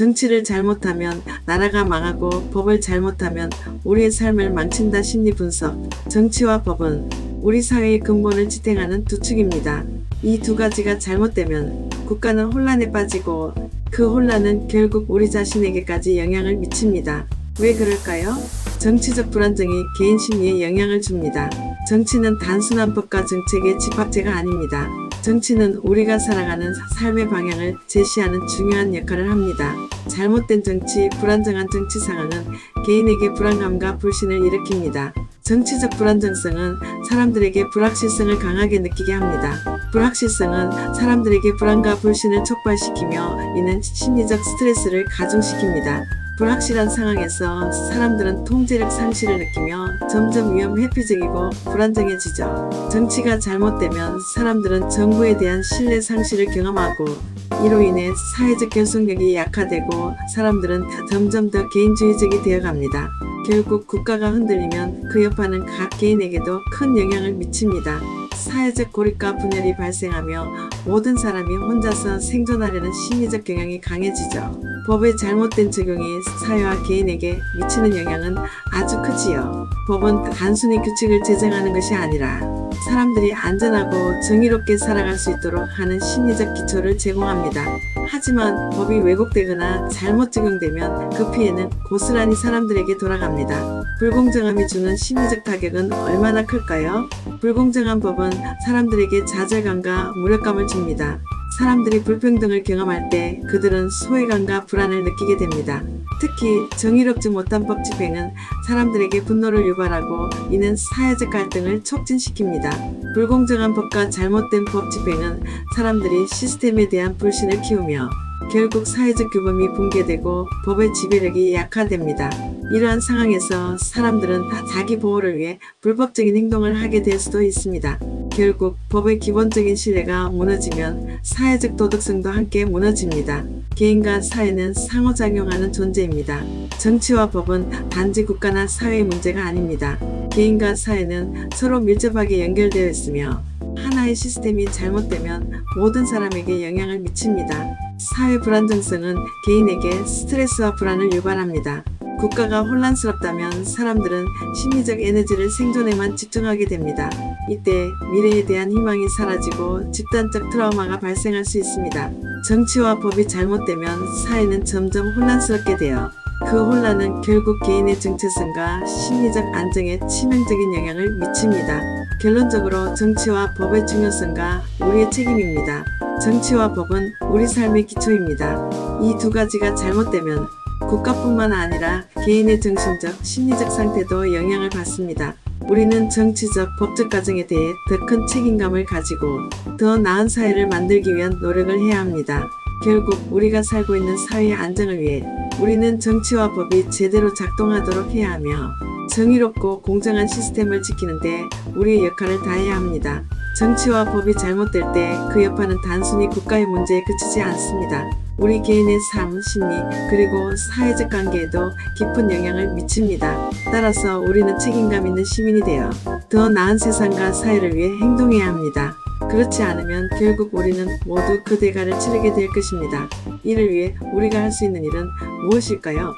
정치를 잘못하면 나라가 망하고 법을 잘못하면 우리의 삶을 망친다. 심리 분석. 정치와 법은 우리 사회의 근본을 지탱하는 두 축입니다. 이 두 가지가 잘못되면 국가는 혼란에 빠지고 그 혼란은 결국 우리 자신에게까지 영향을 미칩니다. 왜 그럴까요? 정치적 불안정이 개인 심리에 영향을 줍니다. 정치는 단순한 법과 정책의 집합체가 아닙니다. 정치는 우리가 살아가는 삶의 방향을 제시하는 중요한 역할을 합니다. 잘못된 정치, 불안정한 정치 상황은 개인에게 불안감과 불신을 일으킵니다. 정치적 불안정성은 사람들에게 불확실성을 강하게 느끼게 합니다. 불확실성은 사람들에게 불안과 불신을 촉발시키며 이는 심리적 스트레스를 가중시킵니다. 불확실한 상황에서 사람들은 통제력 상실을 느끼며 점점 회피적이고 불안정해지죠. 정치가 잘못되면 사람들은 정부에 대한 신뢰 상실을 경험하고 이로 인해 사회적 결속력이 약화되고 사람들은 점점 더 개인주의적이 되어갑니다. 결국 국가가 흔들리면 그 여파는 각 개인에게도 큰 영향을 미칩니다. 사회적 고립과 분열이 발생하며 모든 사람이 혼자서 생존하려는 심리적 경향이 강해지죠. 법의 잘못된 적용이 사회와 개인에게 미치는 영향은 아주 크지요. 법은 단순히 규칙을 제정하는 것이 아니라 사람들이 안전하고 정의롭게 살아갈 수 있도록 하는 심리적 기초를 제공합니다. 하지만 법이 왜곡되거나 잘못 적용되면 그 피해는 고스란히 사람들에게 돌아갑니다. 불공정함이 주는 심리적 타격은 얼마나 클까요? 불공정한 법은 사람들에게 좌절감과 무력감을 줍니다. 사람들이 불평등을 경험할 때 그들은 소외감과 불안을 느끼게 됩니다. 특히 정의롭지 못한 법 집행은 사람들에게 분노를 유발하고 이는 사회적 갈등을 촉진시킵니다. 불공정한 법과 잘못된 법 집행은 사람들이 시스템에 대한 불신을 키우며 결국 사회적 규범이 붕괴되고 법의 지배력이 약화됩니다. 이러한 상황에서 사람들은 자기 보호를 위해 불법적인 행동을 하게 될 수도 있습니다. 결국 법의 기본적인 신뢰가 무너지면 사회적 도덕성도 함께 무너집니다. 개인과 사회는 상호작용하는 존재입니다. 정치와 법은 단지 국가나 사회의 문제가 아닙니다. 개인과 사회는 서로 밀접하게 연결되어 있으며 하나의 시스템이 잘못되면 모든 사람에게 영향을 미칩니다. 사회 불안정성은 개인에게 스트레스와 불안을 유발합니다. 국가가 혼란스럽다면 사람들은 심리적 에너지를 생존에만 집중하게 됩니다. 이때 미래에 대한 희망이 사라지고 집단적 트라우마가 발생할 수 있습니다. 정치와 법이 잘못되면 사회는 점점 혼란스럽게 되어 그 혼란은 결국 개인의 정체성과 심리적 안정에 치명적인 영향을 미칩니다. 결론적으로 정치와 법의 중요성과 우리의 책임입니다. 정치와 법은 우리 삶의 기초입니다. 이 두 가지가 잘못되면 국가뿐만 아니라 개인의 정신적, 심리적 상태도 영향을 받습니다. 우리는 정치적, 법적 과정에 대해 더 큰 책임감을 가지고 더 나은 사회를 만들기 위한 노력을 해야 합니다. 결국 우리가 살고 있는 사회의 안정을 위해 우리는 정치와 법이 제대로 작동하도록 해야 하며 정의롭고 공정한 시스템을 지키는 데 우리의 역할을 다해야 합니다. 정치와 법이 잘못될 때 그 여파는 단순히 국가의 문제에 그치지 않습니다. 우리 개인의 삶, 심리, 그리고 사회적 관계에도 깊은 영향을 미칩니다. 따라서 우리는 책임감 있는 시민이 되어 더 나은 세상과 사회를 위해 행동해야 합니다. 그렇지 않으면 결국 우리는 모두 그 대가를 치르게 될 것입니다. 이를 위해 우리가 할 수 있는 일은 무엇일까요?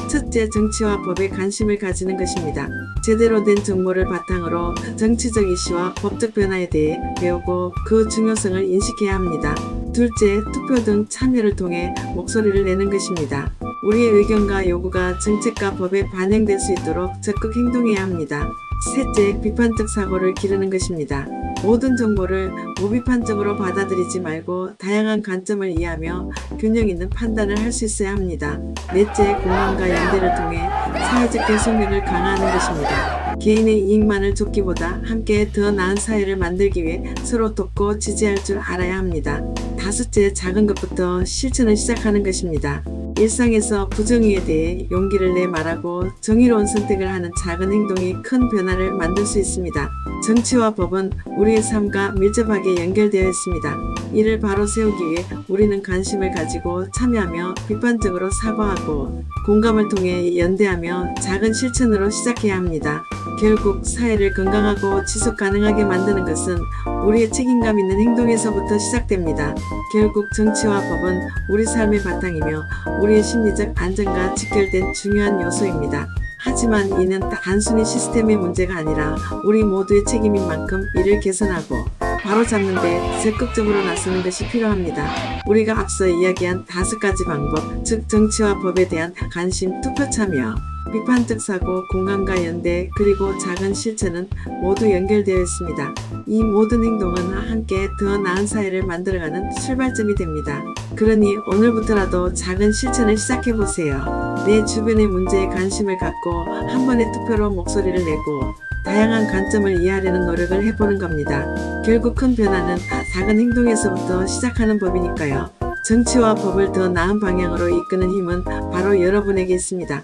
첫째, 정치와 법에 관심을 가지는 것입니다. 제대로 된 정보를 바탕으로 정치적 이슈와 법적 변화에 대해 배우고 그 중요성을 인식해야 합니다. 둘째, 투표 등 참여를 통해 목소리를 내는 것입니다. 우리의 의견과 요구가 정책과 법에 반영될 수 있도록 적극 행동해야 합니다. 셋째, 비판적 사고를 기르는 것입니다. 모든 정보를 무비판적으로 받아들이지 말고 다양한 관점을 이해하며 균형 있는 판단을 할 수 있어야 합니다. 넷째, 공감과 연대를 통해 사회적 결속력을 강화하는 것입니다. 개인의 이익만을 쫓기보다 함께 더 나은 사회를 만들기 위해 서로 돕고 지지할 줄 알아야 합니다. 다섯째, 작은 것부터 실천을 시작하는 것입니다. 일상에서 부정의에 대해 용기를 내 말하고 정의로운 선택을 하는 작은 행동이 큰 변화를 만들 수 있습니다. 정치와 법은 우리의 삶과 밀접하게 연결되어 있습니다. 이를 바로 세우기 위해 우리는 관심을 가지고 참여하며 비판적으로 사고하고 공감을 통해 연대하며 작은 실천으로 시작해야 합니다. 결국 사회를 건강하고 지속 가능하게 만드는 것은 우리의 책임감 있는 행동에서부터 시작됩니다. 결국 정치와 법은 우리 삶의 바탕이며 우리의 심리적 안정과 직결된 중요한 요소입니다. 하지만 이는 단순히 시스템의 문제가 아니라 우리 모두의 책임인 만큼 이를 개선하고 바로잡는 데 적극적으로 나서는 것이 필요합니다. 우리가 앞서 이야기한 5가지 방법, 즉 정치와 법에 대한 관심, 투표 참여, 비판적 사고, 공감과 연대, 그리고 작은 실천은 모두 연결되어 있습니다. 이 모든 행동은 함께 더 나은 사회를 만들어가는 출발점이 됩니다. 그러니 오늘부터라도 작은 실천을 시작해보세요. 내 주변의 문제에 관심을 갖고 한 번의 투표로 목소리를 내고 다양한 관점을 이해하려는 노력을 해보는 겁니다. 결국 큰 변화는 작은 행동에서부터 시작하는 법이니까요. 정치와 법을 더 나은 방향으로 이끄는 힘은 바로 여러분에게 있습니다.